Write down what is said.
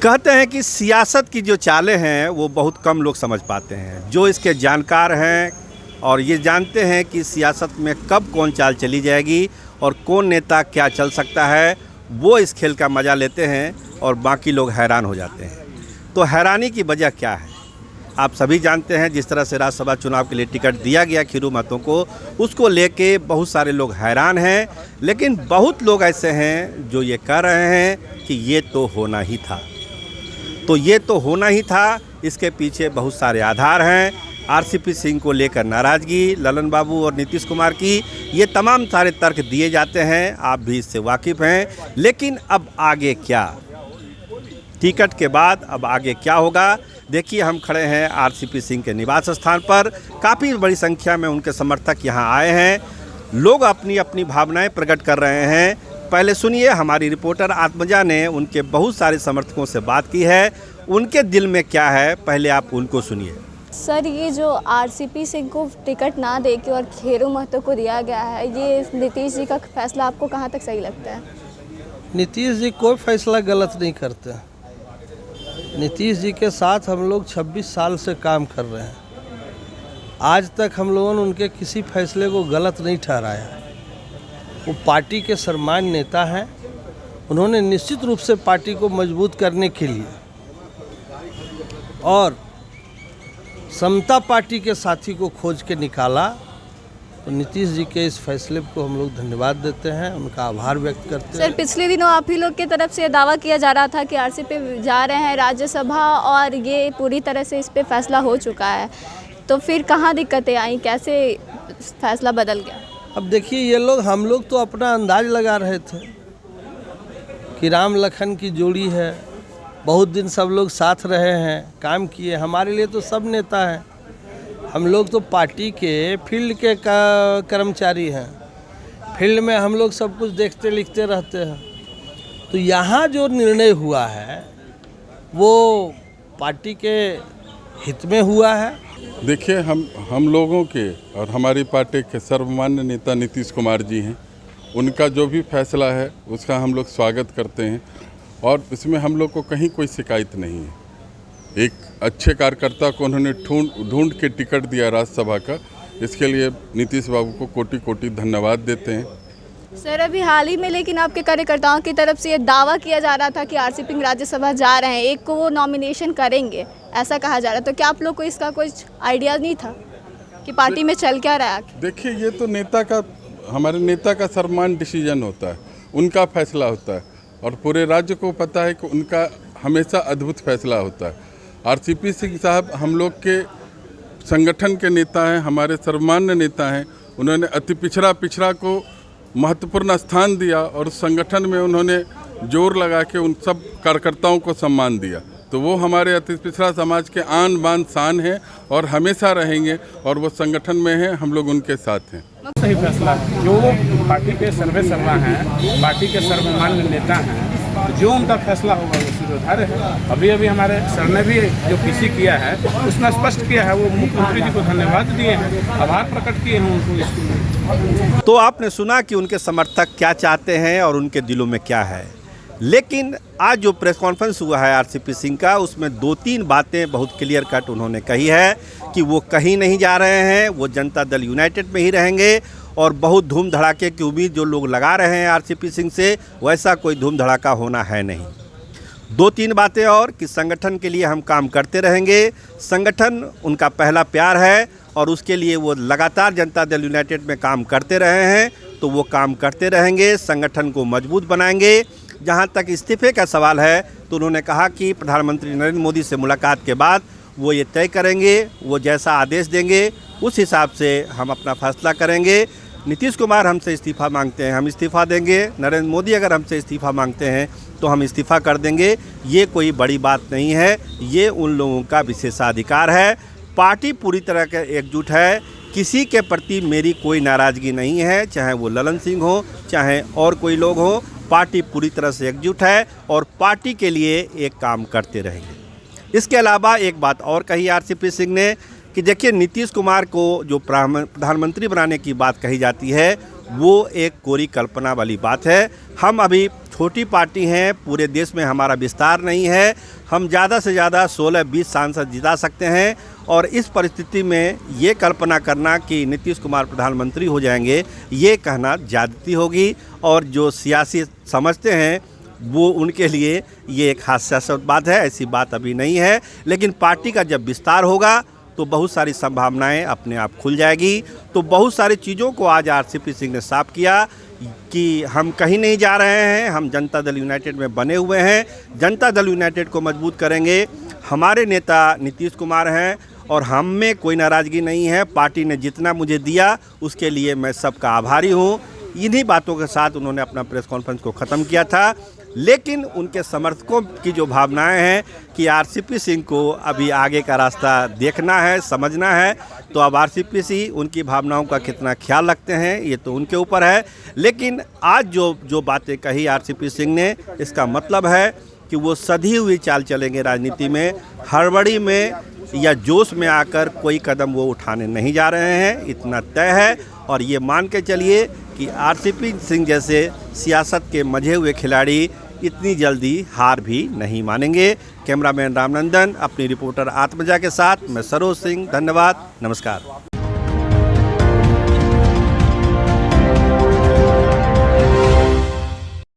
कहते हैं कि सियासत की जो चालें हैं वो बहुत कम लोग समझ पाते हैं। जो इसके जानकार हैं और ये जानते हैं कि सियासत में कब कौन चाल चली जाएगी और कौन नेता क्या चल सकता है, वो इस खेल का मज़ा लेते हैं और बाकी लोग हैरान हो जाते हैं। तो हैरानी की वजह क्या है आप सभी जानते हैं। जिस तरह से राज्यसभा चुनाव के लिए टिकट दिया गया खीरू महतो को, उसको लेके बहुत सारे लोग हैरान हैं, लेकिन बहुत लोग ऐसे हैं जो ये कह रहे हैं कि ये तो होना ही था। तो ये तो होना ही था, इसके पीछे बहुत सारे आधार हैं। आरसीपी सिंह को लेकर नाराज़गी, ललन बाबू और नीतीश कुमार की, ये तमाम सारे तर्क दिए जाते हैं, आप भी इससे वाकिफ़ हैं। लेकिन अब आगे क्या, टिकट के बाद अब आगे क्या होगा? देखिए, हम खड़े हैं आरसीपी सिंह के निवास स्थान पर। काफ़ी बड़ी संख्या में उनके समर्थक यहाँ आए हैं। लोग अपनी अपनी भावनाएं प्रकट कर रहे हैं। पहले सुनिए, हमारी रिपोर्टर आत्मजा ने उनके बहुत सारे समर्थकों से बात की है। उनके दिल में क्या है, पहले आप उनको सुनिए। सर, ये जो आरसीपी सिंह को टिकट ना देके और खीरू महतो को दिया गया है, ये नीतीश जी का फैसला आपको कहाँ तक सही लगता है? नीतीश जी कोई फैसला गलत नहीं करते। नीतीश जी के साथ हम लोग 26 साल से काम कर रहे हैं। आज तक हम लोगों ने उनके किसी फैसले को गलत नहीं ठहराया है। वो पार्टी के सर्वमान्य नेता हैं। उन्होंने निश्चित रूप से पार्टी को मजबूत करने के लिए और समता पार्टी के साथी को खोज के निकाला। तो नीतीश जी के इस फैसले को हम लोग धन्यवाद देते हैं, उनका आभार व्यक्त करते हैं। सर, पिछले दिनों आप ही लोग की तरफ से दावा किया जा रहा था कि आरसीपी जा रहे हैं राज्यसभा और ये पूरी तरह से इस पे फैसला हो चुका है, तो फिर कहाँ दिक्कतें आई, कैसे फैसला बदल गया? अब देखिए, ये लोग, हम लोग तो अपना अंदाज लगा रहे थे कि राम लखन की जोड़ी है, बहुत दिन सब लोग साथ रहे हैं, काम किए। हमारे लिए तो सब नेता हैं, हम लोग तो पार्टी के फील्ड के कर्मचारी हैं। फील्ड में हम लोग सब कुछ देखते लिखते रहते हैं। तो यहाँ जो निर्णय हुआ है वो पार्टी के हित में हुआ है। देखिए, हम लोगों के और हमारी पार्टी के सर्वमान्य नेता नीतीश कुमार जी हैं। उनका जो भी फैसला है उसका हम लोग स्वागत करते हैं और इसमें हम लोग को कहीं कोई शिकायत नहीं है। एक अच्छे कार्यकर्ता को उन्होंने ढूंढ के टिकट दिया राज्यसभा का, इसके लिए नीतीश बाबू को कोटि कोटि धन्यवाद देते हैं। सर, अभी हाल ही में लेकिन आपके कार्यकर्ताओं की तरफ से ये दावा किया जा रहा था कि आरसीपी राज्यसभा जा रहे हैं, एक को वो नॉमिनेशन करेंगे, ऐसा कहा जा रहा था। तो क्या आप लोग को इसका कुछ आइडिया नहीं था कि पार्टी में चल क्या रहा है? देखिए, ये तो हमारे नेता का सर्वमान्य डिसीजन होता है, उनका फैसला होता है और पूरे राज्य को पता है कि उनका हमेशा अद्भुत फैसला होता है। आरसीपी सिंह साहब हम लोग के संगठन के नेता हैं, हमारे सर्वमान्य नेता हैं। उन्होंने अति पिछड़ा को महत्वपूर्ण स्थान दिया और उस संगठन में उन्होंने जोर लगा के उन सब कार्यकर्ताओं को सम्मान दिया। तो वो हमारे अति पिछड़ा समाज के आन बान शान हैं और हमेशा रहेंगे और वो संगठन में हैं, हम लोग उनके साथ हैं। सही फैसला है। जो पार्टी के सर्वे सर्वा हैं, पार्टी के सर्वमान्य नेता हैं, जो उनका फैसला होगा वो सिरोधार्य है। अभी हमारे सर ने भी जो पीसी किया है उसमें स्पष्ट किया है, वो मुख्यमंत्री जी को धन्यवाद दिए हैं, आभार प्रकट किए हैं उनको इसके। तो आपने सुना कि उनके समर्थक क्या चाहते हैं और उनके दिलों में क्या है। लेकिन आज जो प्रेस कॉन्फ्रेंस हुआ है आरसीपी सिंह का, उसमें 2-3 बातें बहुत क्लियर कट उन्होंने कही है कि वो कहीं नहीं जा रहे हैं, वो जनता दल यूनाइटेड में ही रहेंगे और बहुत धूम धड़ाके की उम्मीद जो लोग लगा रहे हैं आरसीपी सिंह से, वैसा कोई धूम धड़ाका होना है नहीं। 2-3 बातें और कि संगठन के लिए हम काम करते रहेंगे, संगठन उनका पहला प्यार है और उसके लिए वो लगातार जनता दल यूनाइटेड में काम करते रहे हैं, तो वो काम करते रहेंगे, संगठन को मजबूत बनाएंगे। जहाँ तक इस्तीफे का सवाल है, तो उन्होंने कहा कि प्रधानमंत्री नरेंद्र मोदी से मुलाकात के बाद वो ये तय करेंगे, वो जैसा आदेश देंगे उस हिसाब से हम अपना फैसला करेंगे। नीतीश कुमार हमसे इस्तीफ़ा मांगते हैं, हम इस्तीफ़ा देंगे। नरेंद्र मोदी अगर हमसे इस्तीफ़ा मांगते हैं तो हम इस्तीफ़ा कर देंगे। ये कोई बड़ी बात नहीं है, ये उन लोगों का विशेषाधिकार है। पार्टी पूरी तरह के एकजुट है, किसी के प्रति मेरी कोई नाराज़गी नहीं है, चाहे वो ललन सिंह हो, चाहे और कोई लोग हो। पार्टी पूरी तरह से एकजुट है और पार्टी के लिए एक काम करते रहेंगे। इसके अलावा एक बात और कही आरसीपी सिंह ने कि देखिए, नीतीश कुमार को जो प्रधानमंत्री बनाने की बात कही जाती है वो एक कोरी कल्पना वाली बात है। हम अभी छोटी पार्टी हैं, पूरे देश में हमारा विस्तार नहीं है, हम ज़्यादा से ज़्यादा 16-20 सांसद जिता सकते हैं। और इस परिस्थिति में ये कल्पना करना कि नीतीश कुमार प्रधानमंत्री हो जाएंगे, ये कहना ज़्यादती होगी। और जो सियासी समझते हैं वो उनके लिए ये एक हास्यास्पद बात है, ऐसी बात अभी नहीं है। लेकिन पार्टी का जब विस्तार होगा तो बहुत सारी संभावनाएं अपने आप खुल जाएगी। तो बहुत सारी चीज़ों को आज आरसीपी सिंह ने साफ किया कि हम कहीं नहीं जा रहे हैं, हम जनता दल यूनाइटेड में बने हुए हैं, जनता दल यूनाइटेड को मजबूत करेंगे। हमारे नेता नीतीश कुमार हैं और हम में कोई नाराज़गी नहीं है, पार्टी ने जितना मुझे दिया उसके लिए मैं सबका आभारी हूँ। इन्हीं बातों के साथ उन्होंने अपना प्रेस कॉन्फ्रेंस को ख़त्म किया था। लेकिन उनके समर्थकों की जो भावनाएं हैं कि आरसीपी सिंह को अभी आगे का रास्ता देखना है, समझना है, तो अब आरसीपी सिंह उनकी भावनाओं का कितना ख्याल रखते हैं ये तो उनके ऊपर है। लेकिन आज जो बातें कही आरसीपी सिंह ने, इसका मतलब है कि वो सधी हुई चाल चलेंगे राजनीति में, हड़बड़ी में या जोश में आकर कोई कदम वो उठाने नहीं जा रहे हैं, इतना तय है। और ये मान के चलिए कि आरसीपी सिंह जैसे सियासत के मजे हुए खिलाड़ी इतनी जल्दी हार भी नहीं मानेंगे। कैमरामैन रामनंदन, अपनी रिपोर्टर आत्मजा के साथ मैं सरोज सिंह, धन्यवाद, नमस्कार।